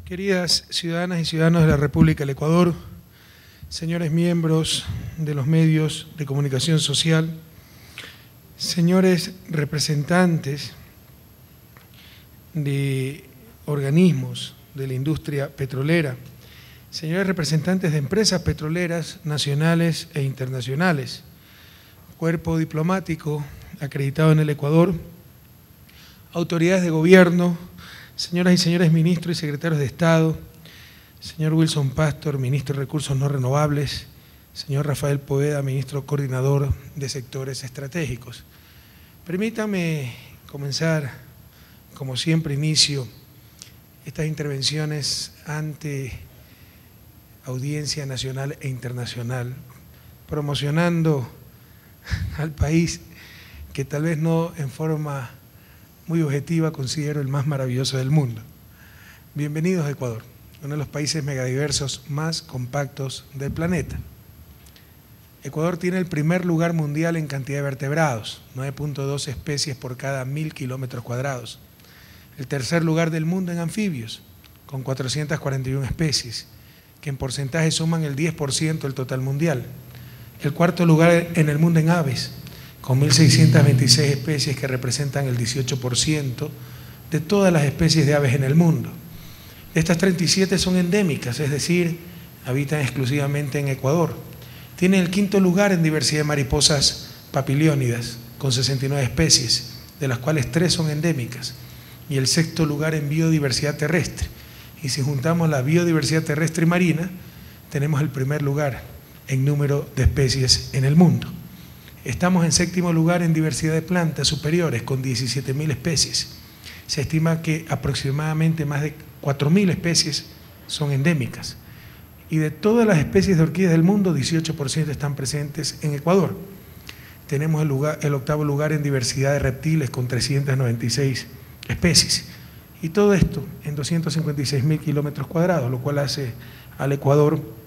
Queridas ciudadanas y ciudadanos de la República del Ecuador, señores miembros de los medios de comunicación social, señores representantes de organismos de la industria petrolera, señores representantes de empresas petroleras nacionales e internacionales, cuerpo diplomático acreditado en el Ecuador, autoridades de gobierno, señoras y señores ministros y secretarios de Estado, señor Wilson Pastor, ministro de Recursos No Renovables, señor Rafael Poveda, ministro coordinador de sectores estratégicos. Permítanme comenzar, como siempre inicio, estas intervenciones ante audiencia nacional e internacional, promocionando al país que tal vez no en forma muy objetiva considero el más maravilloso del mundo. Bienvenidos a Ecuador, uno de los países megadiversos más compactos del planeta. Ecuador tiene el primer lugar mundial en cantidad de vertebrados, 9.2 especies por cada 1000 kilómetros cuadrados. El tercer lugar del mundo en anfibios, con 441 especies, que en porcentaje suman el 10% del total mundial. El cuarto lugar en el mundo en aves, con 1.626 especies que representan el 18% de todas las especies de aves en el mundo. Estas 37 son endémicas, es decir, habitan exclusivamente en Ecuador. Tiene el quinto lugar en diversidad de mariposas papiliónidas, con 69 especies, de las cuales 3 son endémicas, y el sexto lugar en biodiversidad terrestre. Y si juntamos la biodiversidad terrestre y marina, tenemos el primer lugar en número de especies en el mundo. Estamos en séptimo lugar en diversidad de plantas superiores, con 17.000 especies. Se estima que aproximadamente más de 4.000 especies son endémicas. Y de todas las especies de orquídeas del mundo, 18% están presentes en Ecuador. Tenemos el octavo lugar en diversidad de reptiles, con 396 especies. Y todo esto en 256.000 kilómetros cuadrados, lo cual hace al Ecuador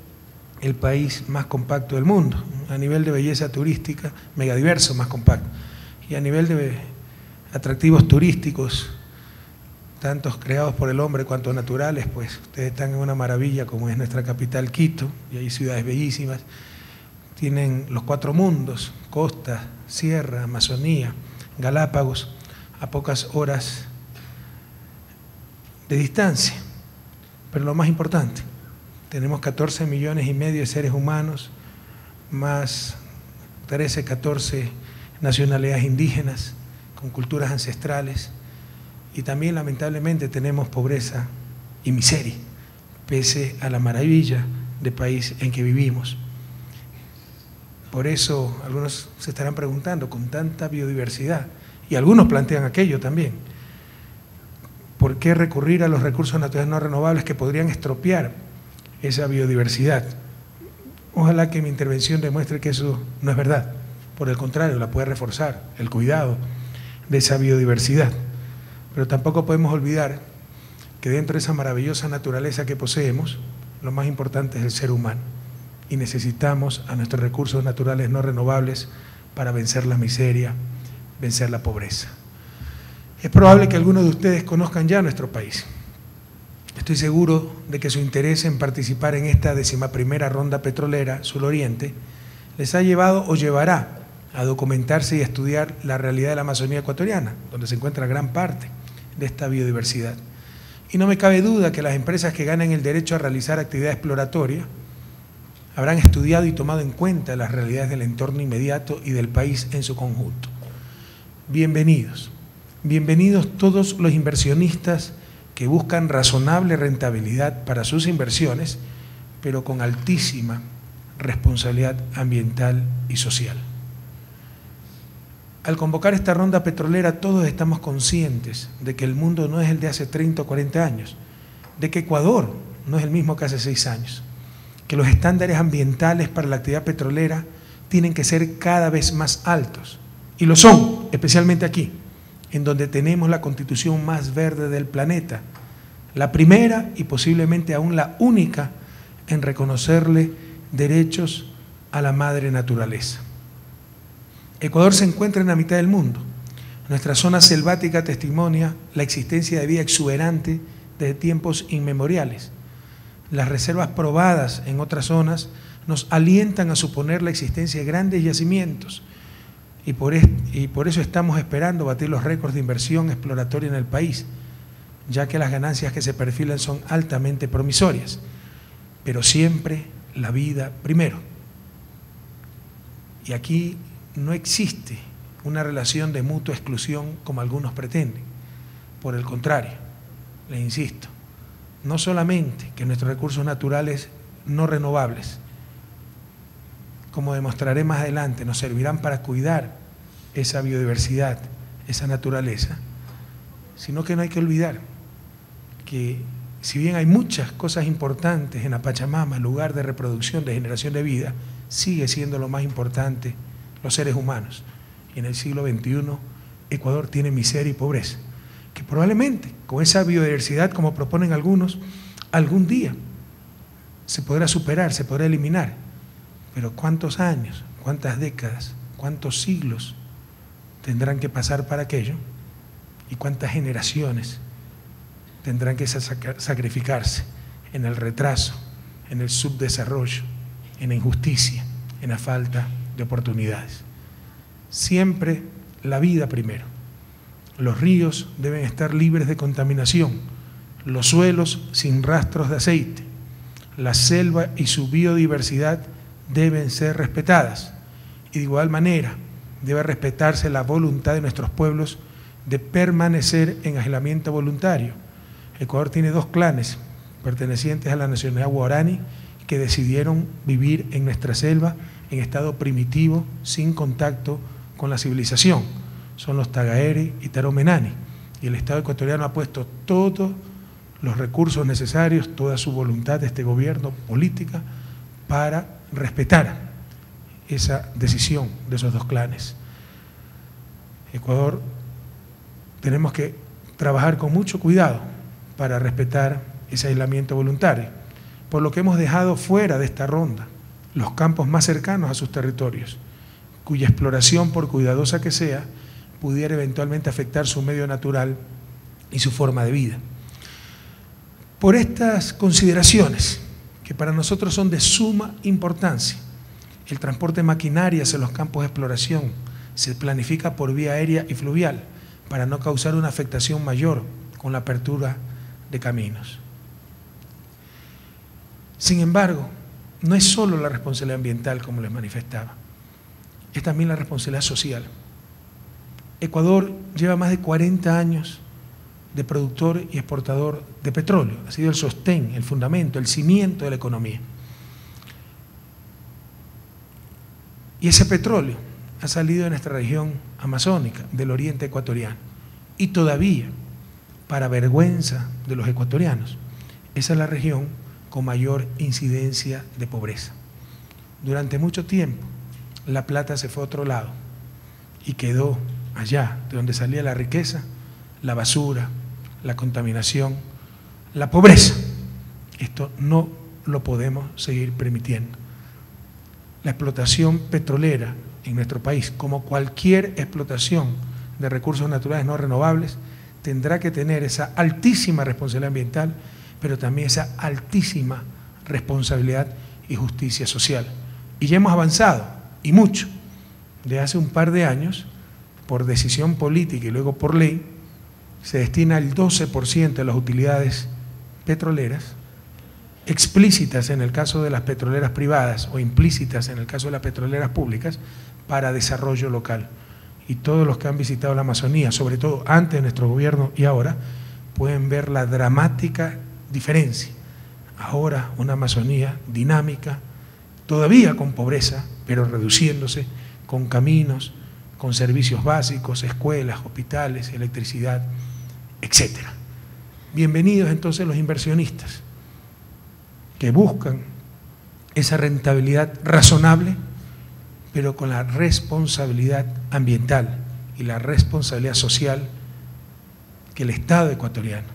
el país más compacto del mundo, a nivel de belleza turística, megadiverso, más compacto, y a nivel de atractivos turísticos, tantos creados por el hombre cuanto naturales, pues ustedes están en una maravilla como es nuestra capital Quito, y hay ciudades bellísimas, tienen los 4 mundos, costa, sierra, Amazonía, Galápagos, a pocas horas de distancia. Pero lo más importante, tenemos 14 millones y medio de seres humanos, más 13, 14 nacionalidades indígenas con culturas ancestrales, y también lamentablemente tenemos pobreza y miseria, pese a la maravilla de país en que vivimos. Por eso algunos se estarán preguntando, con tanta biodiversidad, y algunos plantean aquello también, ¿por qué recurrir a los recursos naturales no renovables que podrían estropear esa biodiversidad? Ojalá que mi intervención demuestre que eso no es verdad. Por el contrario, la puede reforzar, el cuidado de esa biodiversidad. Pero tampoco podemos olvidar que dentro de esa maravillosa naturaleza que poseemos, lo más importante es el ser humano. Y necesitamos a nuestros recursos naturales no renovables para vencer la miseria, vencer la pobreza. Es probable que algunos de ustedes conozcan ya nuestro país. Estoy seguro de que su interés en participar en esta 11ª ronda petrolera Sur-Oriente les ha llevado o llevará a documentarse y a estudiar la realidad de la Amazonía ecuatoriana, donde se encuentra gran parte de esta biodiversidad. Y no me cabe duda que las empresas que ganan el derecho a realizar actividad exploratoria habrán estudiado y tomado en cuenta las realidades del entorno inmediato y del país en su conjunto. Bienvenidos. Bienvenidos todos los inversionistas que buscan razonable rentabilidad para sus inversiones, pero con altísima responsabilidad ambiental y social. Al convocar esta ronda petrolera, todos estamos conscientes de que el mundo no es el de hace 30 o 40 años, de que Ecuador no es el mismo que hace 6 años, que los estándares ambientales para la actividad petrolera tienen que ser cada vez más altos, y lo son, especialmente aquí, en donde tenemos la constitución más verde del planeta, la primera y posiblemente aún la única en reconocerle derechos a la madre naturaleza. Ecuador se encuentra en la mitad del mundo. Nuestra zona selvática testimonia la existencia de vida exuberante desde tiempos inmemoriales. Las reservas probadas en otras zonas nos alientan a suponer la existencia de grandes yacimientos y por eso estamos esperando batir los récords de inversión exploratoria en el país, ya que las ganancias que se perfilan son altamente promisorias, pero siempre la vida primero. Y aquí no existe una relación de mutua exclusión como algunos pretenden. Por el contrario, les insisto, no solamente que nuestros recursos naturales no renovables, como demostraré más adelante, nos servirán para cuidar esa biodiversidad, esa naturaleza, sino que no hay que olvidar que si bien hay muchas cosas importantes en la Pachamama, lugar de reproducción, de generación de vida, sigue siendo lo más importante los seres humanos. Y en el siglo XXI, Ecuador tiene miseria y pobreza, que probablemente con esa biodiversidad, como proponen algunos, algún día se podrá superar, se podrá eliminar. Pero ¿cuántos años, cuántas décadas, cuántos siglos tendrán que pasar para aquello? ¿Y cuántas generaciones tendrán que sacrificarse en el retraso, en el subdesarrollo, en la injusticia, en la falta de oportunidades? Siempre la vida primero. Los ríos deben estar libres de contaminación, los suelos sin rastros de aceite, la selva y su biodiversidad deben ser respetadas, y de igual manera debe respetarse la voluntad de nuestros pueblos de permanecer en aislamiento voluntario. Ecuador tiene 2 clanes pertenecientes a la nacionalidad guaraní que decidieron vivir en nuestra selva en estado primitivo, sin contacto con la civilización. Son los Tagaere y Taromenani, y el Estado ecuatoriano ha puesto todos los recursos necesarios, toda su voluntad de este gobierno política para respetar esa decisión de esos 2 clanes. Ecuador, tenemos que trabajar con mucho cuidado para respetar ese aislamiento voluntario, por lo que hemos dejado fuera de esta ronda los campos más cercanos a sus territorios, cuya exploración, por cuidadosa que sea, pudiera eventualmente afectar su medio natural y su forma de vida. Por estas consideraciones, que para nosotros son de suma importancia, el transporte de maquinaria hacia los campos de exploración se planifica por vía aérea y fluvial para no causar una afectación mayor con la apertura de caminos. Sin embargo, no es solo la responsabilidad ambiental, como les manifestaba, es también la responsabilidad social. Ecuador lleva más de 40 años de productor y exportador de petróleo, ha sido el sostén, el fundamento, el cimiento de la economía. Y ese petróleo ha salido de nuestra región amazónica, del oriente ecuatoriano, y todavía, para vergüenza de los ecuatorianos, esa es la región con mayor incidencia de pobreza. Durante mucho tiempo, la plata se fue a otro lado y quedó allá, de donde salía la riqueza, la basura, la contaminación, la pobreza. Esto no lo podemos seguir permitiendo. La explotación petrolera en nuestro país, como cualquier explotación de recursos naturales no renovables, tendrá que tener esa altísima responsabilidad ambiental, pero también esa altísima responsabilidad y justicia social. Y ya hemos avanzado, y mucho. De hace un par de años, por decisión política y luego por ley, se destina el 12% de las utilidades petroleras, explícitas en el caso de las petroleras privadas o implícitas en el caso de las petroleras públicas, para desarrollo local. Y todos los que han visitado la Amazonía, sobre todo antes de nuestro gobierno y ahora, pueden ver la dramática diferencia. Ahora una Amazonía dinámica, todavía con pobreza, pero reduciéndose, con caminos, con servicios básicos, escuelas, hospitales, electricidad, etc. Bienvenidos entonces los inversionistas que buscan esa rentabilidad razonable, pero con la responsabilidad ambiental y la responsabilidad social que el Estado ecuatoriano,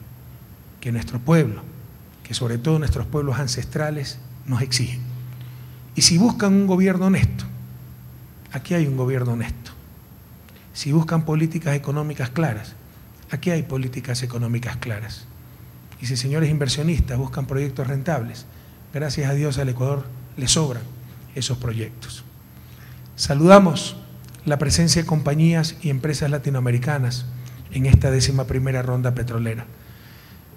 que nuestro pueblo, que sobre todo nuestros pueblos ancestrales nos exigen. Y si buscan un gobierno honesto, aquí hay un gobierno honesto. Si buscan políticas económicas claras, aquí hay políticas económicas claras. Y si señores inversionistas buscan proyectos rentables, gracias a Dios al Ecuador le sobran esos proyectos. Saludamos la presencia de compañías y empresas latinoamericanas en esta 11ª ronda petrolera.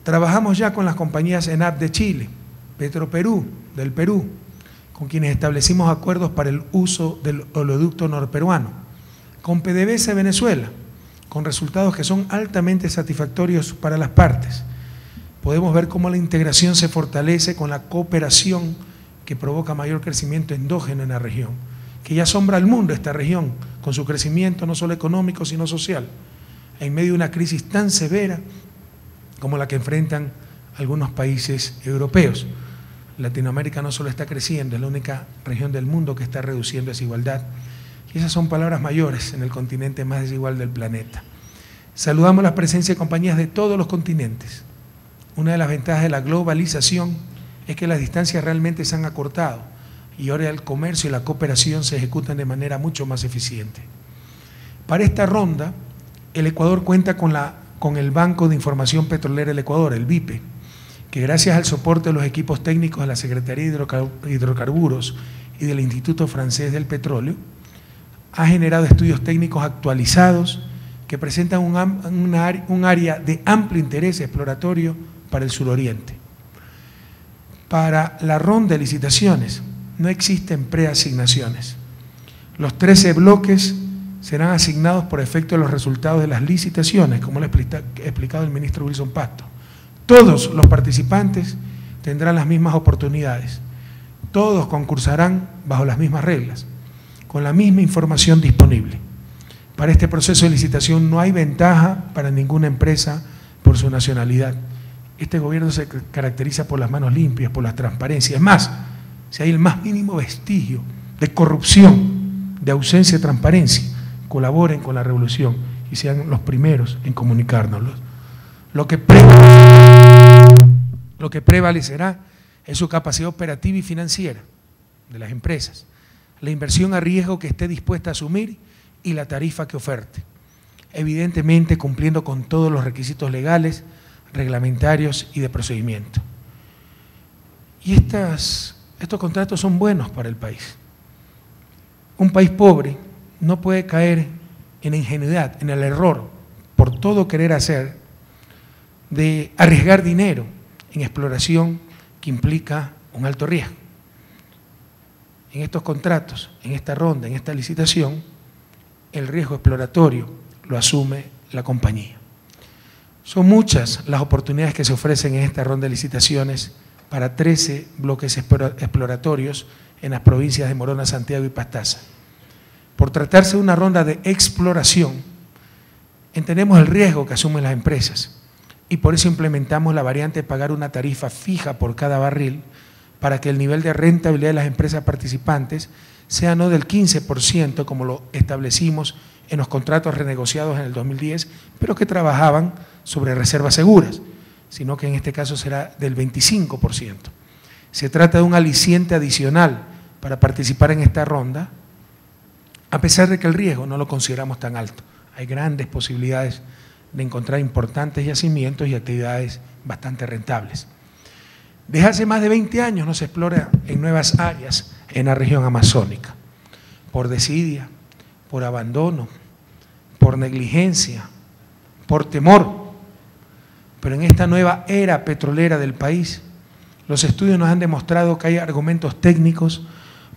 Trabajamos ya con las compañías ENAP de Chile, Petroperú del Perú, con quienes establecimos acuerdos para el uso del oleoducto norperuano, con PDVSA de Venezuela, con resultados que son altamente satisfactorios para las partes. Podemos ver cómo la integración se fortalece con la cooperación que provoca mayor crecimiento endógeno en la región, que ya asombra al mundo esta región con su crecimiento no solo económico sino social, en medio de una crisis tan severa como la que enfrentan algunos países europeos. Latinoamérica no solo está creciendo, es la única región del mundo que está reduciendo desigualdad. Y esas son palabras mayores en el continente más desigual del planeta. Saludamos la presencia de compañías de todos los continentes. Una de las ventajas de la globalización es que las distancias realmente se han acortado y ahora el comercio y la cooperación se ejecutan de manera mucho más eficiente. Para esta ronda, el Ecuador cuenta con el Banco de Información Petrolera del Ecuador, el BIPE, que gracias al soporte de los equipos técnicos de la Secretaría de Hidrocarburos y del Instituto Francés del Petróleo, ha generado estudios técnicos actualizados que presentan un área de amplio interés exploratorio para el suroriente. Para la ronda de licitaciones no existen preasignaciones. Los 13 bloques serán asignados por efecto de los resultados de las licitaciones, como lo ha explicado el ministro Wilson Pasto. Todos los participantes tendrán las mismas oportunidades, todos concursarán bajo las mismas reglas, con la misma información disponible. Para este proceso de licitación no hay ventaja para ninguna empresa por su nacionalidad. Este gobierno se caracteriza por las manos limpias, por la transparencia. Es más, si hay el más mínimo vestigio de corrupción, de ausencia de transparencia, colaboren con la revolución y sean los primeros en comunicárnoslo. Lo que prevalecerá es su capacidad operativa y financiera de las empresas, la inversión a riesgo que esté dispuesta a asumir y la tarifa que oferte, evidentemente cumpliendo con todos los requisitos legales, reglamentarios y de procedimiento. Y estos contratos son buenos para el país. Un país pobre no puede caer en la ingenuidad, en el error, por todo querer hacer, de arriesgar dinero en exploración que implica un alto riesgo. En estos contratos, en esta ronda, en esta licitación, el riesgo exploratorio lo asume la compañía. Son muchas las oportunidades que se ofrecen en esta ronda de licitaciones para 13 bloques exploratorios en las provincias de Morona, Santiago y Pastaza. Por tratarse de una ronda de exploración, entendemos el riesgo que asumen las empresas y por eso implementamos la variante de pagar una tarifa fija por cada barril para que el nivel de rentabilidad de las empresas participantes sea no del 15%, como lo establecimos en los contratos renegociados en el 2010, pero que trabajaban sobre reservas seguras, sino que en este caso será del 25%. Se trata de un aliciente adicional para participar en esta ronda, a pesar de que el riesgo no lo consideramos tan alto. Hay grandes posibilidades de encontrar importantes yacimientos y actividades bastante rentables. Desde hace más de 20 años no se explora en nuevas áreas en la región amazónica, por desidia, por abandono, por negligencia, por temor. Pero en esta nueva era petrolera del país, los estudios nos han demostrado que hay argumentos técnicos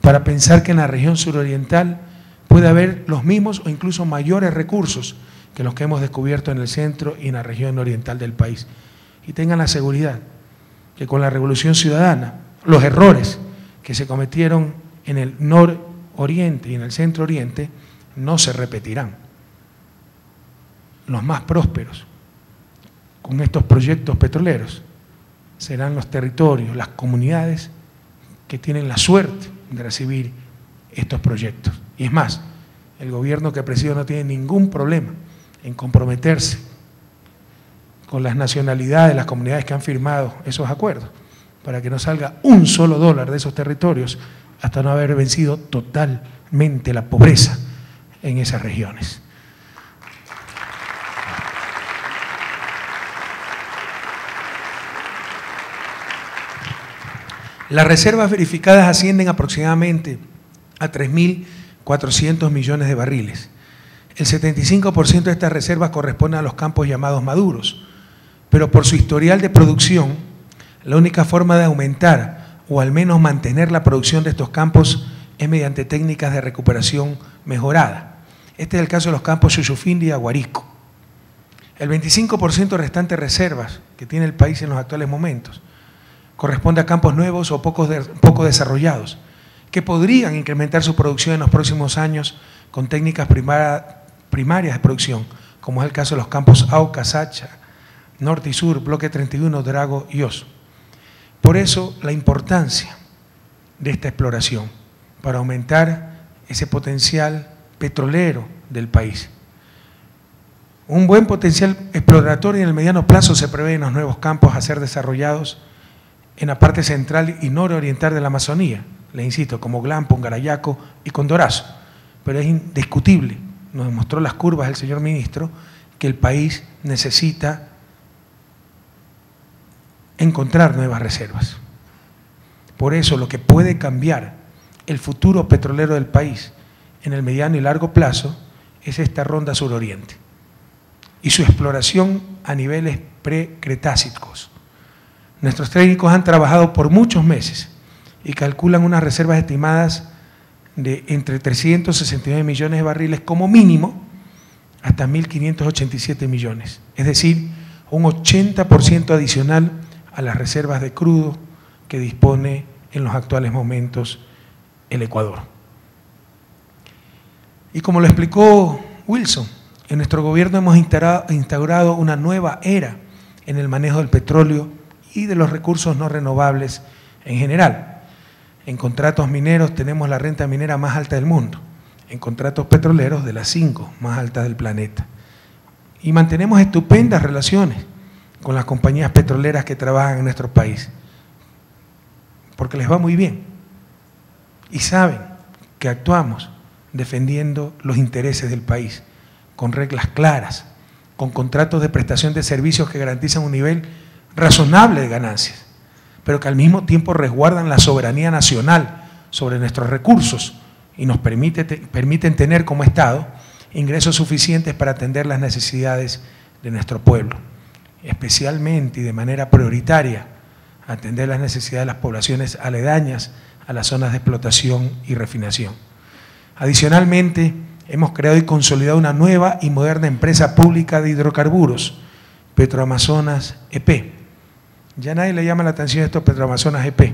para pensar que en la región suroriental puede haber los mismos o incluso mayores recursos que los que hemos descubierto en el centro y en la región oriental del país. Y tengan la seguridad que con la Revolución Ciudadana, los errores que se cometieron en el nororiente y en el centro oriente no se repetirán. Los más prósperos con estos proyectos petroleros serán los territorios, las comunidades que tienen la suerte de recibir estos proyectos. Y es más, el gobierno que presido no tiene ningún problema en comprometerse con las nacionalidades, las comunidades que han firmado esos acuerdos, para que no salga un solo dólar de esos territorios hasta no haber vencido totalmente la pobreza en esas regiones. Las reservas verificadas ascienden aproximadamente a 3.400 millones de barriles. El 75% de estas reservas corresponde a los campos llamados maduros, pero por su historial de producción, la única forma de aumentar o al menos mantener la producción de estos campos es mediante técnicas de recuperación mejorada. Este es el caso de los campos Shushufindi y Aguarico. El 25% restante de reservas que tiene el país en los actuales momentos corresponde a campos nuevos o poco desarrollados, que podrían incrementar su producción en los próximos años con técnicas primarias de producción, como es el caso de los campos Auca, Sacha, Norte y Sur, Bloque 31, Drago y Oso. Por eso la importancia de esta exploración, para aumentar ese potencial petrolero del país. Un buen potencial exploratorio en el mediano plazo se prevé en los nuevos campos a ser desarrollados en la parte central y nororiental de la Amazonía, le insisto, como Glampo, Garayaco y Condorazo. Pero es indiscutible, nos demostró las curvas el señor ministro, que el país necesita encontrar nuevas reservas. Por eso lo que puede cambiar el futuro petrolero del país en el mediano y largo plazo es esta ronda suroriente y su exploración a niveles pre-cretácicos. Nuestros técnicos han trabajado por muchos meses y calculan unas reservas estimadas de entre 369 millones de barriles como mínimo hasta 1.587 millones, es decir, un 80% adicional a las reservas de crudo que dispone en los actuales momentos el Ecuador. Y como lo explicó Wilson, en nuestro gobierno hemos instaurado una nueva era en el manejo del petróleo y de los recursos no renovables en general. En contratos mineros tenemos la renta minera más alta del mundo, en contratos petroleros de las 5 más altas del planeta. Y mantenemos estupendas relaciones con las compañías petroleras que trabajan en nuestro país, porque les va muy bien y saben que actuamos defendiendo los intereses del país, con reglas claras, con contratos de prestación de servicios que garantizan un nivel razonable de ganancias, pero que al mismo tiempo resguardan la soberanía nacional sobre nuestros recursos y nos permiten tener como Estado ingresos suficientes para atender las necesidades de nuestro pueblo, especialmente y de manera prioritaria atender las necesidades de las poblaciones aledañas a las zonas de explotación y refinación. Adicionalmente, hemos creado y consolidado una nueva y moderna empresa pública de hidrocarburos, Petroamazonas EP. Ya nadie le llama la atención a esto Petroamazonas EP,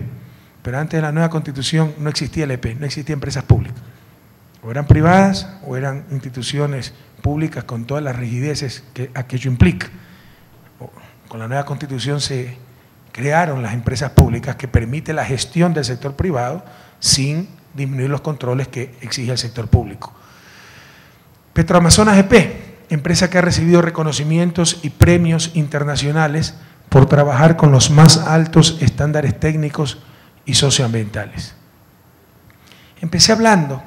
pero antes de la nueva Constitución no existía el EP, no existían empresas públicas. O eran privadas o eran instituciones públicas con todas las rigideces que aquello implica. Con la nueva Constitución se crearon las empresas públicas que permiten la gestión del sector privado sin disminuir los controles que exige el sector público. Petroamazonas EP, empresa que ha recibido reconocimientos y premios internacionales por trabajar con los más altos estándares técnicos y socioambientales. Empecé hablando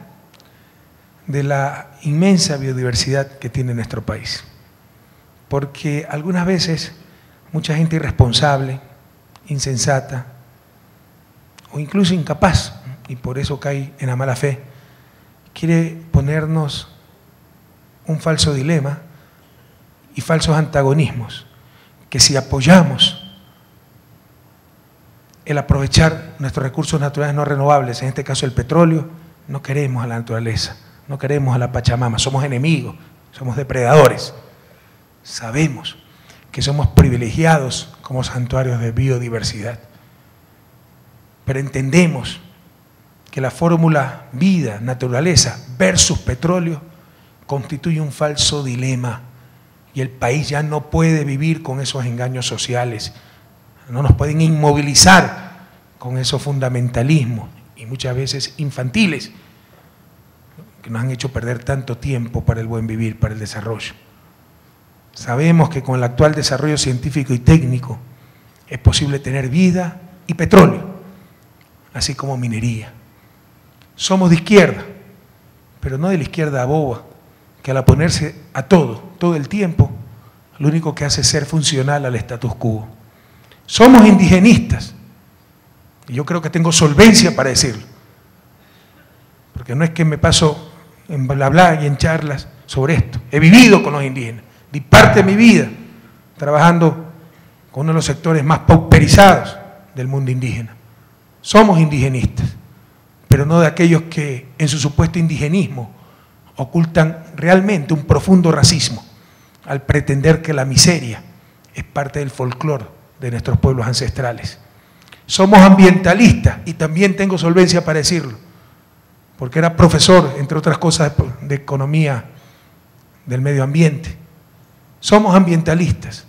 de la inmensa biodiversidad que tiene nuestro país, porque algunas veces mucha gente irresponsable, insensata o incluso incapaz, y por eso cae en la mala fe, quiere ponernos un falso dilema y falsos antagonismos, que si apoyamos el aprovechar nuestros recursos naturales no renovables, en este caso el petróleo, no queremos a la naturaleza, no queremos a la Pachamama, somos enemigos, somos depredadores. Sabemos que somos privilegiados como santuarios de biodiversidad, pero entendemos que la fórmula vida, naturaleza versus petróleo constituye un falso dilema y el país ya no puede vivir con esos engaños sociales, no nos pueden inmovilizar con esos fundamentalismos y muchas veces infantiles que nos han hecho perder tanto tiempo para el buen vivir, para el desarrollo. Sabemos que con el actual desarrollo científico y técnico es posible tener vida y petróleo, así como minería. Somos de izquierda, pero no de la izquierda boba, que al oponerse a todo el tiempo, lo único que hace es ser funcional al status quo. Somos indigenistas, Y yo creo que tengo solvencia para decirlo. Porque no es que me paso en bla bla y en charlas sobre esto. He vivido con los indígenas. Di parte de mi vida trabajando con uno de los sectores más pauperizados del mundo indígena. Somos indigenistas, pero no de aquellos que en su supuesto indigenismo ocultan realmente un profundo racismo al pretender que la miseria es parte del folclore de nuestros pueblos ancestrales. Somos ambientalistas y también tengo solvencia para decirlo, porque era profesor, entre otras cosas, de economía del medio ambiente. Somos ambientalistas,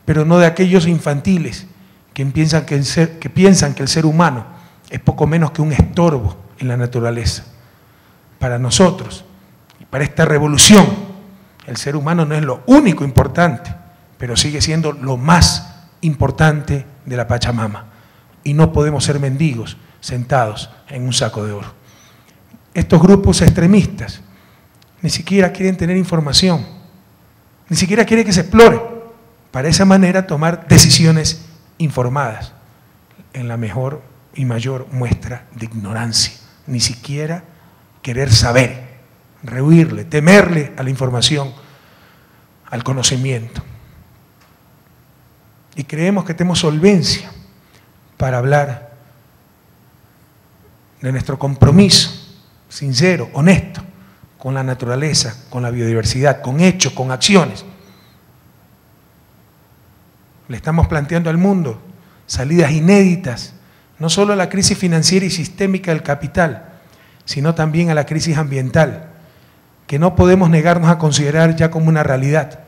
pero no de aquellos infantiles que piensan que el ser humano es poco menos que un estorbo en la naturaleza. Para nosotros, y para esta revolución, el ser humano no es lo único importante, pero sigue siendo lo más importante de la Pachamama. Y no podemos ser mendigos sentados en un saco de oro. Estos grupos extremistas ni siquiera quieren tener información, ni siquiera quieren que se explore, para esa manera tomar decisiones informadas, en la mejor y mayor muestra de ignorancia. Ni siquiera querer saber, rehuirle, temerle a la información, al conocimiento. Y creemos que tenemos solvencia para hablar de nuestro compromiso sincero, honesto, con la naturaleza, con la biodiversidad, con hechos, con acciones. Le estamos planteando al mundo salidas inéditas, no solo a la crisis financiera y sistémica del capital, sino también a la crisis ambiental, que no podemos negarnos a considerar ya como una realidad.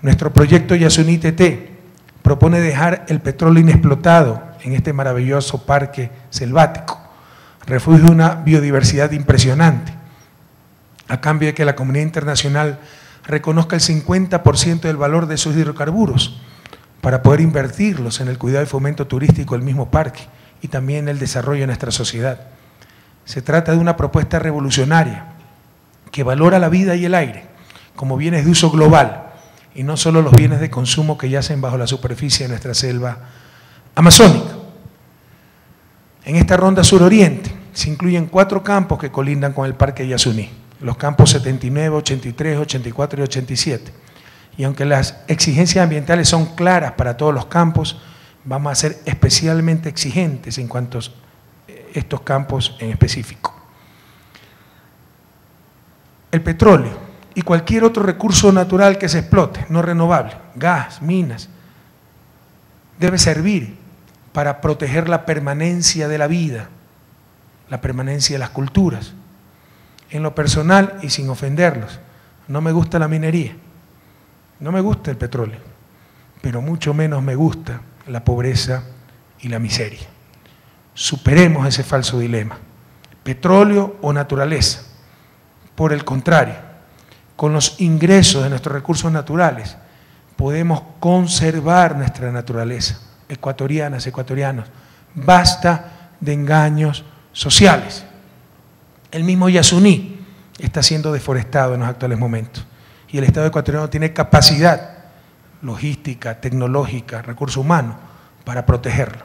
Nuestro proyecto Yasuní TT propone dejar el petróleo inexplotado en este maravilloso parque selvático, refugio de una biodiversidad impresionante, a cambio de que la comunidad internacional reconozca el 50% del valor de esos hidrocarburos para poder invertirlos en el cuidado y fomento turístico del mismo parque y también en el desarrollo de nuestra sociedad. Se trata de una propuesta revolucionaria que valora la vida y el aire como bienes de uso global y no solo los bienes de consumo que yacen bajo la superficie de nuestra selva amazónica. En esta ronda suroriente se incluyen 4 campos que colindan con el Parque Yasuní, los campos 79, 83, 84 y 87. Y aunque las exigencias ambientales son claras para todos los campos, vamos a ser especialmente exigentes en cuanto a estos campos en específico. El petróleo y cualquier otro recurso natural que se explote, no renovable, gas, minas, debe servir para proteger la permanencia de la vida, la permanencia de las culturas. En lo personal, y sin ofenderlos, no me gusta la minería, no me gusta el petróleo, pero mucho menos me gusta la pobreza y la miseria. Superemos ese falso dilema, petróleo o naturaleza. Por el contrario, con los ingresos de nuestros recursos naturales, podemos conservar nuestra naturaleza. Ecuatorianas, ecuatorianos, basta de engaños sociales. El mismo Yasuní está siendo deforestado en los actuales momentos y el Estado ecuatoriano tiene capacidad logística, tecnológica, recursos humanos para protegerlo.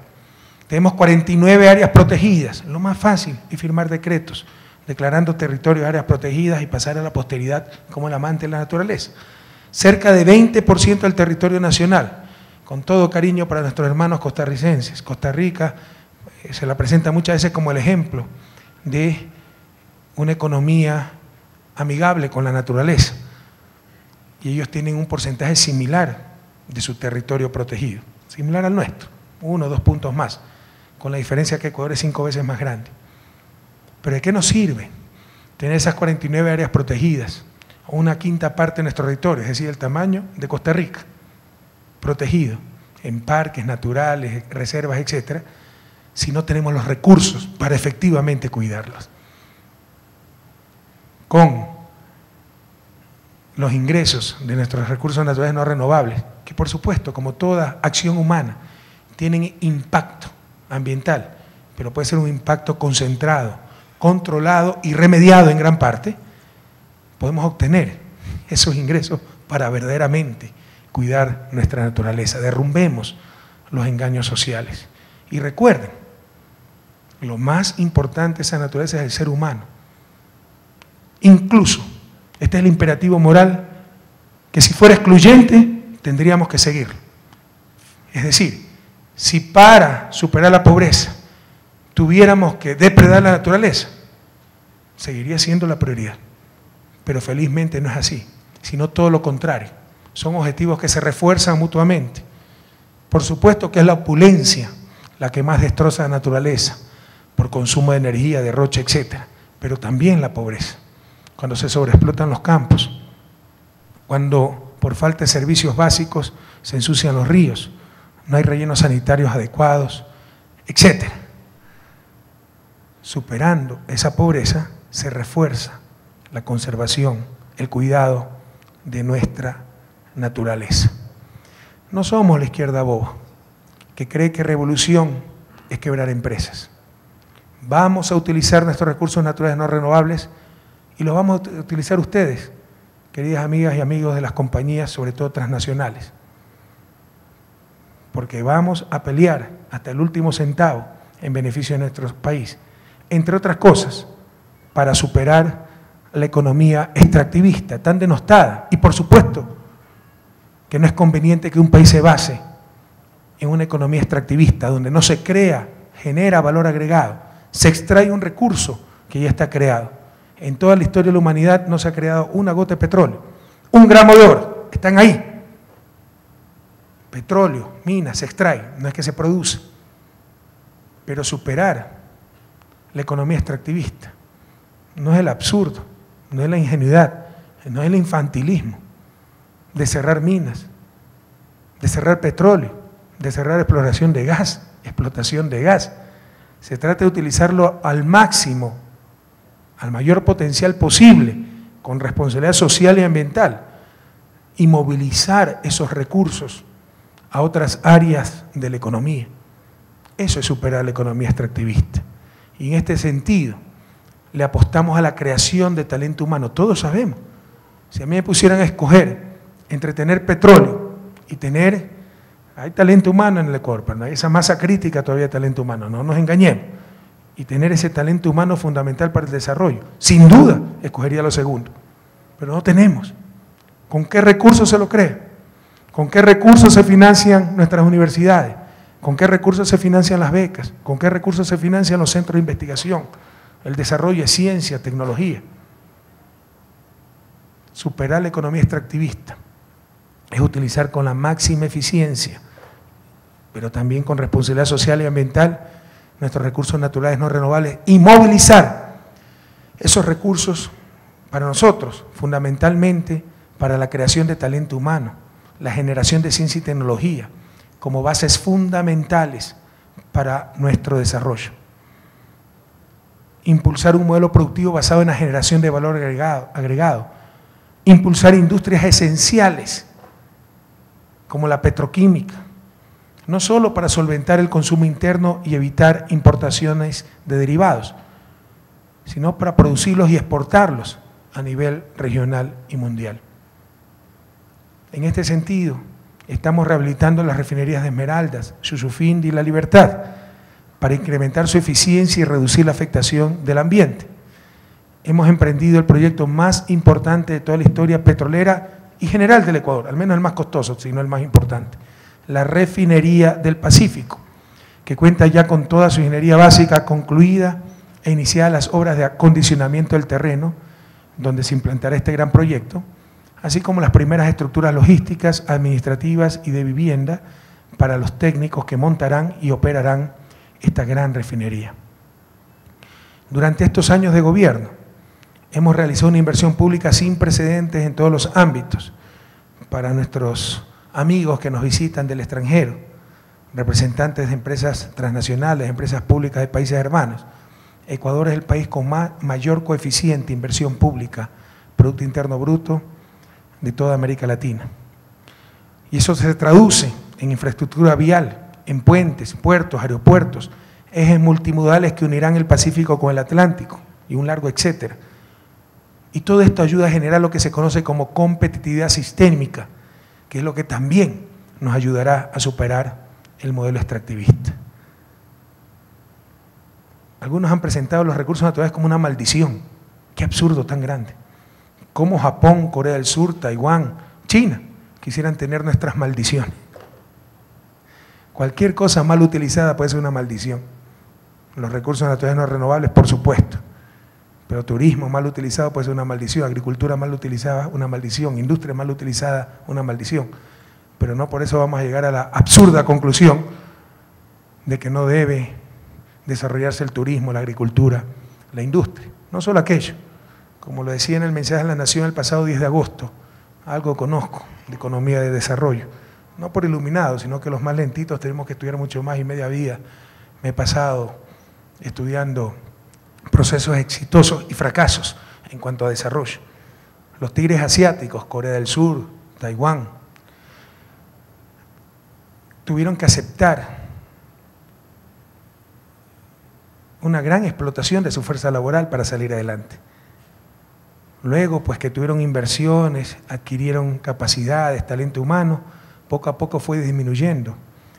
Tenemos 49 áreas protegidas, lo más fácil es firmar decretos declarando territorios áreas protegidas y pasar a la posteridad como el amante de la naturaleza. Cerca de 20% del territorio nacional, con todo cariño para nuestros hermanos costarricenses. Costa Rica se la presenta muchas veces como el ejemplo de una economía amigable con la naturaleza. Y ellos tienen un porcentaje similar de su territorio protegido, similar al nuestro, 1 o 2 puntos más, con la diferencia que Ecuador es 5 veces más grande. Pero ¿de qué nos sirve tener esas 49 áreas protegidas, o una quinta parte de nuestro territorio, es decir, el tamaño de Costa Rica, protegido en parques naturales, reservas, etcétera, si no tenemos los recursos para efectivamente cuidarlos? Con los ingresos de nuestros recursos naturales no renovables, que por supuesto, como toda acción humana, tienen impacto ambiental, pero puede ser un impacto concentrado, controlado y remediado en gran parte, podemos obtener esos ingresos para verdaderamente cuidar nuestra naturaleza. Derrumbemos los engaños sociales. Y recuerden, Lo más importante de esa naturaleza es el ser humano. Incluso, este es el imperativo moral que si fuera excluyente, tendríamos que seguirlo. Es decir, si para superar la pobreza tuviéramos que depredar la naturaleza, seguiría siendo la prioridad. Pero felizmente no es así, sino todo lo contrario. Son objetivos que se refuerzan mutuamente. Por supuesto que es la opulencia la que más destroza la naturaleza, por consumo de energía, derroche, etc. Pero también la pobreza, cuando se sobreexplotan los campos, cuando por falta de servicios básicos se ensucian los ríos, no hay rellenos sanitarios adecuados, etc. Superando esa pobreza se refuerza la conservación, el cuidado de nuestra naturaleza. No somos la izquierda boba, que cree que revolución es quebrar empresas. Vamos a utilizar nuestros recursos naturales no renovables y los vamos a utilizar ustedes, queridas amigas y amigos de las compañías, sobre todo transnacionales. Porque vamos a pelear hasta el último centavo en beneficio de nuestro país, entre otras cosas, para superar la economía extractivista tan denostada. Y por supuesto que no es conveniente que un país se base en una economía extractivista, donde no se crea, genera valor agregado, se extrae un recurso que ya está creado. En toda la historia de la humanidad no se ha creado una gota de petróleo, un gramo de oro, están ahí. Petróleo, minas, se extrae, no es que se produce. Pero superar la economía extractivista no es el absurdo, no es la ingenuidad, no es el infantilismo de cerrar minas, de cerrar petróleo, de cerrar exploración de gas, explotación de gas. Se trata de utilizarlo al máximo, al mayor potencial posible, con responsabilidad social y ambiental, y movilizar esos recursos a otras áreas de la economía. Eso es superar la economía extractivista. Y en este sentido, le apostamos a la creación de talento humano. Todos sabemos, si a mí me pusieran a escoger entre tener petróleo y tener, hay talento humano en el Ecuador, pero no hay esa masa crítica todavía de talento humano, no nos engañemos, y tener ese talento humano fundamental para el desarrollo, sin duda escogería lo segundo, pero no tenemos. ¿Con qué recursos se lo cree? ¿Con qué recursos se financian nuestras universidades? ¿Con qué recursos se financian las becas? ¿Con qué recursos se financian los centros de investigación? El desarrollo de ciencia, tecnología. Superar la economía extractivista es utilizar con la máxima eficiencia, pero también con responsabilidad social y ambiental, nuestros recursos naturales no renovables y movilizar esos recursos para nosotros, fundamentalmente para la creación de talento humano, la generación de ciencia y tecnología, como bases fundamentales para nuestro desarrollo. Impulsar un modelo productivo basado en la generación de valor agregado. Impulsar industrias esenciales, como la petroquímica, no solo para solventar el consumo interno y evitar importaciones de derivados, sino para producirlos y exportarlos a nivel regional y mundial. En este sentido, estamos rehabilitando las refinerías de Esmeraldas, Shushufindi y La Libertad, para incrementar su eficiencia y reducir la afectación del ambiente. Hemos emprendido el proyecto más importante de toda la historia petrolera y general del Ecuador, al menos el más costoso, sino el más importante, la refinería del Pacífico, que cuenta ya con toda su ingeniería básica concluida e iniciadas las obras de acondicionamiento del terreno, donde se implantará este gran proyecto, así como las primeras estructuras logísticas, administrativas y de vivienda para los técnicos que montarán y operarán esta gran refinería. Durante estos años de gobierno, hemos realizado una inversión pública sin precedentes en todos los ámbitos. Para nuestros amigos que nos visitan del extranjero, representantes de empresas transnacionales, empresas públicas de países hermanos, Ecuador es el país con mayor coeficiente de inversión pública, Producto Interno Bruto, de toda América Latina. Y eso se traduce en infraestructura vial, en puentes, puertos, aeropuertos, ejes multimodales que unirán el Pacífico con el Atlántico y un largo etcétera. Y todo esto ayuda a generar lo que se conoce como competitividad sistémica, que es lo que también nos ayudará a superar el modelo extractivista. Algunos han presentado los recursos naturales como una maldición. Qué absurdo tan grande. Cómo Japón, Corea del Sur, Taiwán, China quisieran tener nuestras maldiciones. Cualquier cosa mal utilizada puede ser una maldición. Los recursos naturales no renovables, por supuesto. Pero turismo mal utilizado puede ser una maldición, agricultura mal utilizada, una maldición, industria mal utilizada, una maldición. Pero no por eso vamos a llegar a la absurda conclusión de que no debe desarrollarse el turismo, la agricultura, la industria. No solo aquello, como lo decía en el mensaje de la Nación el pasado 10 de agosto, algo conozco de economía de desarrollo, no por iluminado, sino que los más lentitos tenemos que estudiar mucho más y media vida. Me he pasado estudiando procesos exitosos y fracasos en cuanto a desarrollo. Los tigres asiáticos, Corea del Sur, Taiwán, tuvieron que aceptar una gran explotación de su fuerza laboral para salir adelante. Luego, pues que tuvieron inversiones, adquirieron capacidades, talento humano, poco a poco fue disminuyendo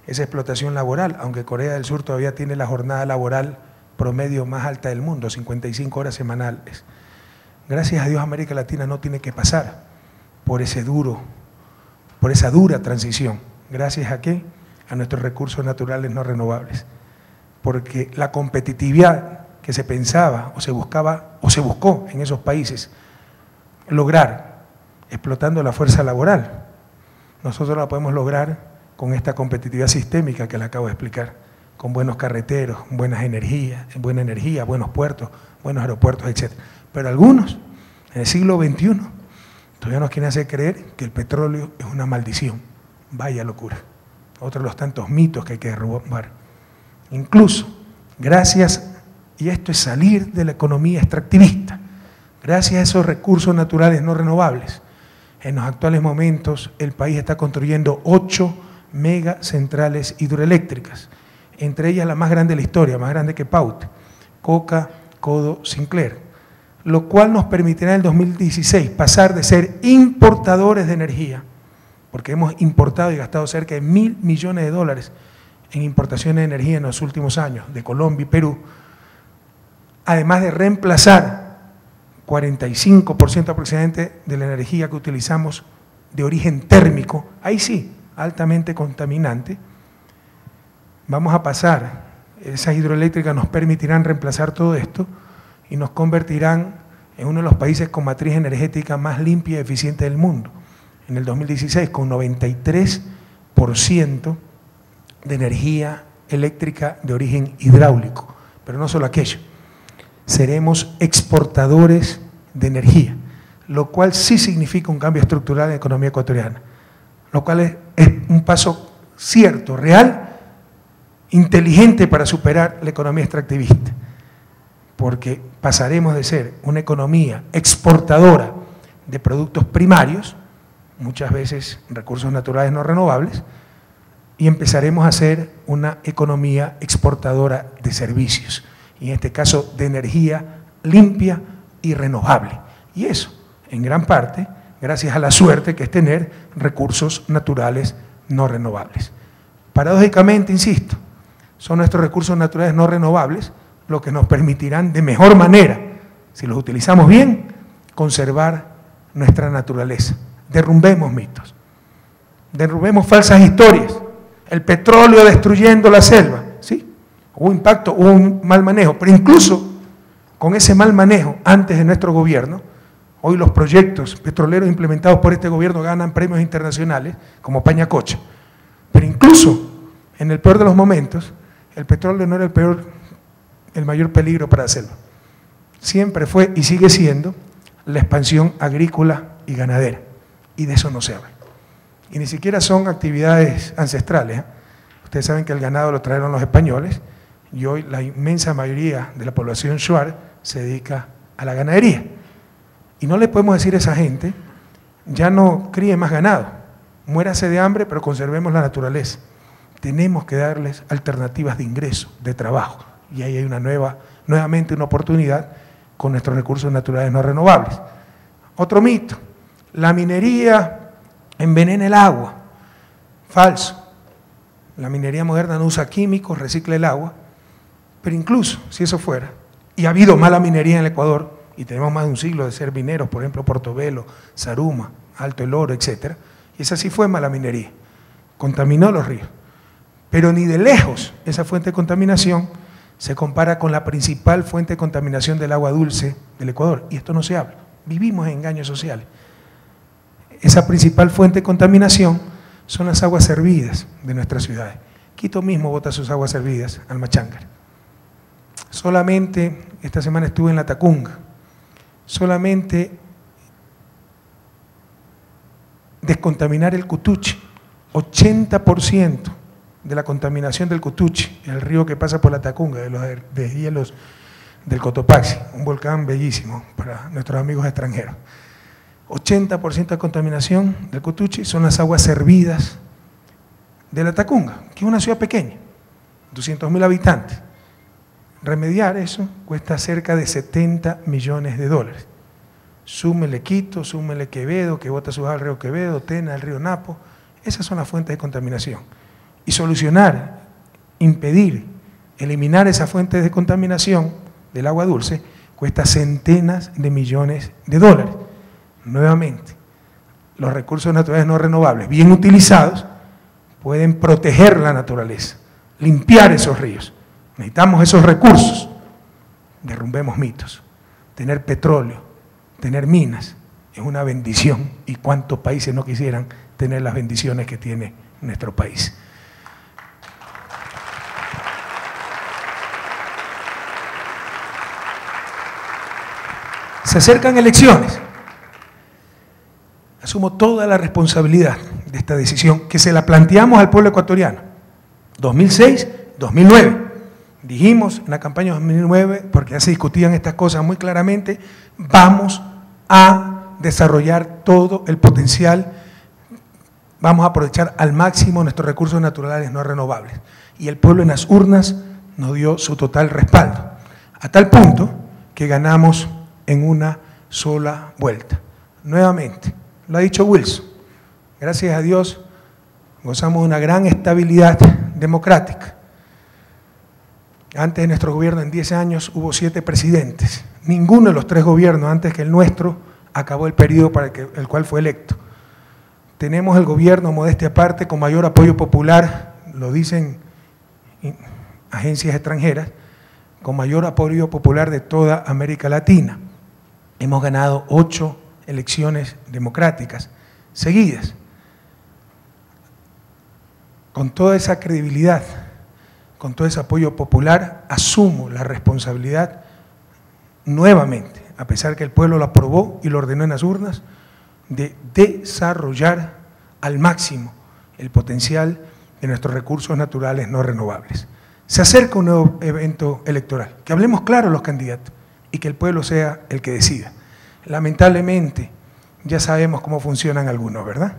esa explotación laboral, aunque Corea del Sur todavía tiene la jornada laboral promedio más alta del mundo, 55 horas semanales. Gracias a Dios América Latina no tiene que pasar por esa dura transición. ¿Gracias a qué? A nuestros recursos naturales no renovables. Porque la competitividad que se pensaba o se buscaba o se buscó en esos países lograr explotando la fuerza laboral, nosotros la podemos lograr con esta competitividad sistémica que le acabo de explicar, con buenos carreteros, buena energía, buenos puertos, buenos aeropuertos, etc. Pero algunos, en el siglo XXI, todavía nos quieren hacer creer que el petróleo es una maldición. Vaya locura. Otro de los tantos mitos que hay que derrumbar. Incluso, gracias, y esto es salir de la economía extractivista, gracias a esos recursos naturales no renovables, en los actuales momentos el país está construyendo 8 megacentrales hidroeléctricas, entre ellas la más grande de la historia, más grande que Paute, Coca, Codo, Sinclair, lo cual nos permitirá en el 2016 pasar de ser importadores de energía, porque hemos importado y gastado cerca de $1.000 millones en importaciones de energía en los últimos años, de Colombia y Perú, además de reemplazar 45% aproximadamente de la energía que utilizamos de origen térmico, ahí sí, altamente contaminante, vamos a pasar, esas hidroeléctricas nos permitirán reemplazar todo esto y nos convertirán en uno de los países con matriz energética más limpia y eficiente del mundo. En el 2016, con 93% de energía eléctrica de origen hidráulico. Pero no solo aquello, seremos exportadores de energía, lo cual sí significa un cambio estructural en la economía ecuatoriana, lo cual es un paso cierto, real, inteligente para superar la economía extractivista, porque pasaremos de ser una economía exportadora de productos primarios, muchas veces recursos naturales no renovables, y empezaremos a ser una economía exportadora de servicios, y en este caso de energía limpia y renovable. Y eso, en gran parte, gracias a la suerte que es tener recursos naturales no renovables. Paradójicamente, insisto, son nuestros recursos naturales no renovables los que nos permitirán de mejor manera, si los utilizamos bien, conservar nuestra naturaleza. Derrumbemos mitos, derrumbemos falsas historias. El petróleo destruyendo la selva, ¿sí? Hubo impacto, hubo un mal manejo, pero incluso con ese mal manejo antes de nuestro gobierno, hoy los proyectos petroleros implementados por este gobierno ganan premios internacionales, como Pañacocha. Pero incluso en el peor de los momentos, el petróleo no era el mayor peligro para la selva. Siempre fue y sigue siendo la expansión agrícola y ganadera, y de eso no se habla. Y ni siquiera son actividades ancestrales, ¿eh? Ustedes saben que el ganado lo trajeron los españoles y hoy la inmensa mayoría de la población shuar se dedica a la ganadería. Y no le podemos decir a esa gente, ya no críe más ganado, muérase de hambre, pero conservemos la naturaleza. Tenemos que darles alternativas de ingreso, de trabajo, y ahí hay nuevamente una oportunidad con nuestros recursos naturales no renovables. Otro mito, la minería envenena el agua. Falso. La minería moderna no usa químicos, recicla el agua, Pero incluso si eso fuera, y ha habido mala minería en el Ecuador, y tenemos más de un siglo de ser mineros, por ejemplo, Portobelo, Zaruma, Alto El Oro, etc., y esa sí fue mala minería, contaminó los ríos. Pero ni de lejos esa fuente de contaminación se compara con la principal fuente de contaminación del agua dulce del Ecuador, y esto no se habla, vivimos en engaños sociales. Esa principal fuente de contaminación son las aguas servidas de nuestras ciudades. Quito mismo bota sus aguas servidas al Machangar. Solamente, esta semana estuve en La Tacunga, solamente descontaminar el Cutuche, 80% de la contaminación del Cutuche, el río que pasa por La Tacunga, de los deshielos del Cotopaxi, un volcán bellísimo para nuestros amigos extranjeros. 80% de contaminación del Cutuche son las aguas servidas de La Tacunga, que es una ciudad pequeña, 200.000 habitantes. Remediar eso cuesta cerca de $70 millones. Súmele Quito, súmele Quevedo, que bota sus aguas al río Quevedo, Tena, el río Napo. Esas son las fuentes de contaminación. Y solucionar, impedir, eliminar esas fuentes de contaminación del agua dulce cuesta centenas de millones de dólares. Nuevamente, los recursos naturales no renovables, bien utilizados, pueden proteger la naturaleza, limpiar esos ríos. Necesitamos esos recursos. Derrumbemos mitos. Tener petróleo, tener minas, es una bendición. ¿Y cuántos países no quisieran tener las bendiciones que tiene nuestro país? Se acercan elecciones. Asumo toda la responsabilidad de esta decisión que se la planteamos al pueblo ecuatoriano. 2006, 2009. Dijimos en la campaña 2009, porque ya se discutían estas cosas muy claramente, vamos a desarrollar todo el potencial, vamos a aprovechar al máximo nuestros recursos naturales no renovables. Y el pueblo en las urnas nos dio su total respaldo, a tal punto que ganamos en una sola vuelta. Nuevamente, lo ha dicho Wilson, gracias a Dios gozamos de una gran estabilidad democrática. Antes de nuestro gobierno, en 10 años, hubo 7 presidentes. Ninguno de los 3 gobiernos antes que el nuestro acabó el periodo para el cual fue electo. Tenemos el gobierno, modestia aparte, con mayor apoyo popular, lo dicen agencias extranjeras, con mayor apoyo popular de toda América Latina. Hemos ganado 8 elecciones democráticas seguidas. Con toda esa credibilidad, con todo ese apoyo popular, asumo la responsabilidad nuevamente, a pesar que el pueblo lo aprobó y lo ordenó en las urnas, de desarrollar al máximo el potencial de nuestros recursos naturales no renovables. Se acerca un nuevo evento electoral, que hablemos claro los candidatos y que el pueblo sea el que decida. Lamentablemente, ya sabemos cómo funcionan algunos, ¿verdad?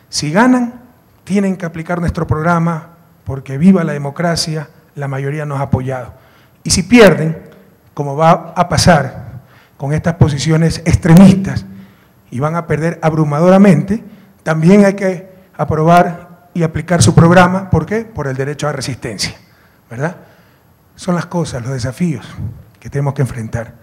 Si ganan, tienen que aplicar nuestro programa, porque viva la democracia, la mayoría nos ha apoyado. Y si pierden, como va a pasar con estas posiciones extremistas, y van a perder abrumadoramente, también hay que aprobar y aplicar su programa. ¿Por qué? Por el derecho a resistencia, ¿verdad? Son las cosas, los desafíos que tenemos que enfrentar.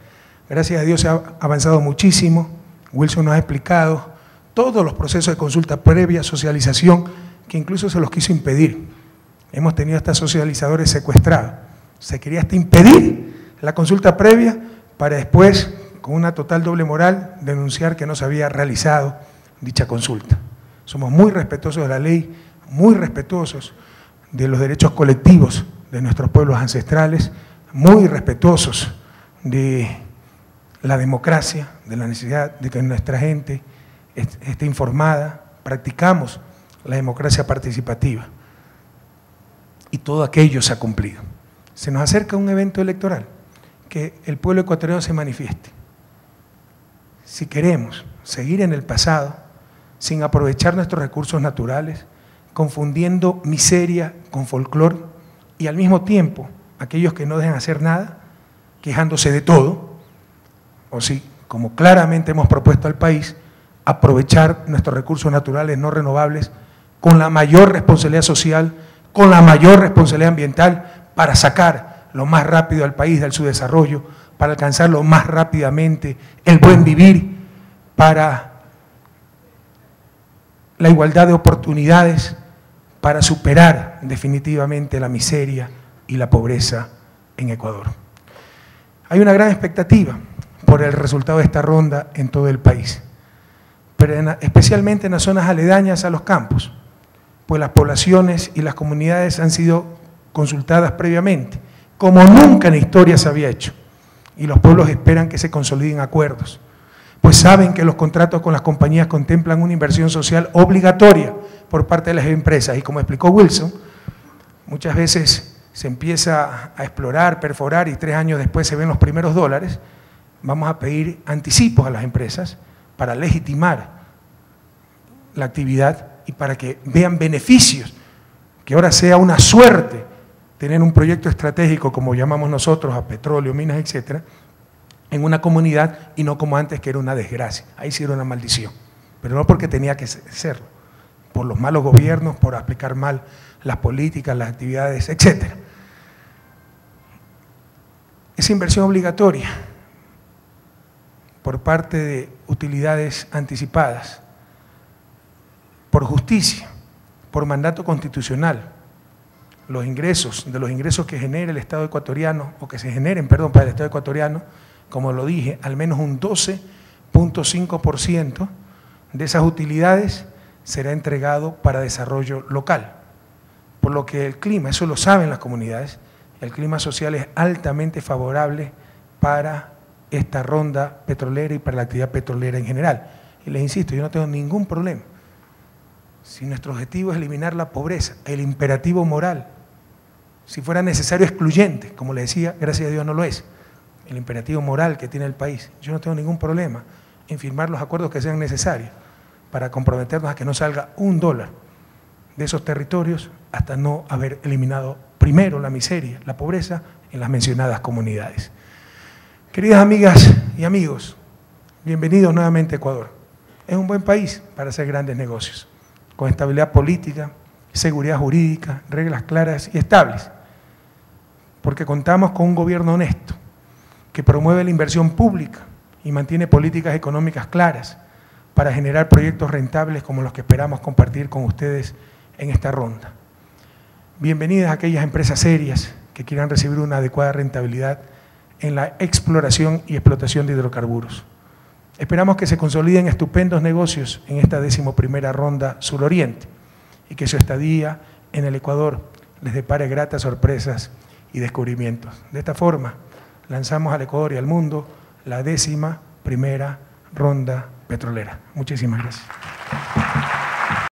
Gracias a Dios se ha avanzado muchísimo. Wilson nos ha explicado todos los procesos de consulta previa, socialización, que incluso se los quiso impedir. Hemos tenido hasta socializadores secuestrados. Se quería hasta impedir la consulta previa para después, con una total doble moral, denunciar que no se había realizado dicha consulta. Somos muy respetuosos de la ley, muy respetuosos de los derechos colectivos de nuestros pueblos ancestrales, muy respetuosos de la democracia, de la necesidad de que nuestra gente esté informada. Practicamos la democracia participativa y todo aquello se ha cumplido. Se nos acerca un evento electoral, que el pueblo ecuatoriano se manifieste. Si queremos seguir en el pasado, sin aprovechar nuestros recursos naturales, confundiendo miseria con folclore, y al mismo tiempo aquellos que no dejan hacer nada, quejándose de todo, o si, como claramente hemos propuesto al país, aprovechar nuestros recursos naturales no renovables con la mayor responsabilidad social, con la mayor responsabilidad ambiental, para sacar lo más rápido al país de su desarrollo, para alcanzarlo más rápidamente el buen vivir, para la igualdad de oportunidades, para superar definitivamente la miseria y la pobreza en Ecuador. Hay una gran expectativa por el resultado de esta ronda en todo el país, pero especialmente en las zonas aledañas a los campos, pues las poblaciones y las comunidades han sido consultadas previamente, como nunca en la historia se había hecho, y los pueblos esperan que se consoliden acuerdos, pues saben que los contratos con las compañías contemplan una inversión social obligatoria por parte de las empresas, y como explicó Wilson, muchas veces se empieza a explorar, perforar, y 3 años después se ven los primeros dólares. Vamos a pedir anticipos a las empresas para legitimar la actividad y para que vean beneficios, que ahora sea una suerte tener un proyecto estratégico, como llamamos nosotros, a petróleo, minas, etcétera, en una comunidad, y no como antes, que era una desgracia. Ahí sí era una maldición, pero no porque tenía que serlo, por los malos gobiernos, por aplicar mal las políticas, las actividades, etcétera. Esa inversión obligatoria por parte de utilidades anticipadas, por justicia, por mandato constitucional, de los ingresos que genere el Estado ecuatoriano, o que se generen, perdón, para el Estado ecuatoriano, como lo dije, al menos un 12.5% de esas utilidades será entregado para desarrollo local. Por lo que el clima, eso lo saben las comunidades, el clima social es altamente favorable para esta ronda petrolera y para la actividad petrolera en general. Y les insisto, yo no tengo ningún problema. Si nuestro objetivo es eliminar la pobreza, el imperativo moral, si fuera necesario excluyente, como les decía, gracias a Dios no lo es, el imperativo moral que tiene el país, yo no tengo ningún problema en firmar los acuerdos que sean necesarios para comprometernos a que no salga $1 de esos territorios hasta no haber eliminado primero la miseria, la pobreza en las mencionadas comunidades. Queridas amigas y amigos, bienvenidos nuevamente a Ecuador. Es un buen país para hacer grandes negocios, con estabilidad política, seguridad jurídica, reglas claras y estables, porque contamos con un gobierno honesto, que promueve la inversión pública y mantiene políticas económicas claras para generar proyectos rentables como los que esperamos compartir con ustedes en esta ronda. Bienvenidas a aquellas empresas serias que quieran recibir una adecuada rentabilidad en la exploración y explotación de hidrocarburos. Esperamos que se consoliden estupendos negocios en esta 11ª ronda suroriente y que su estadía en el Ecuador les depare gratas sorpresas y descubrimientos. De esta forma, lanzamos al Ecuador y al mundo la 11ª ronda petrolera. Muchísimas gracias.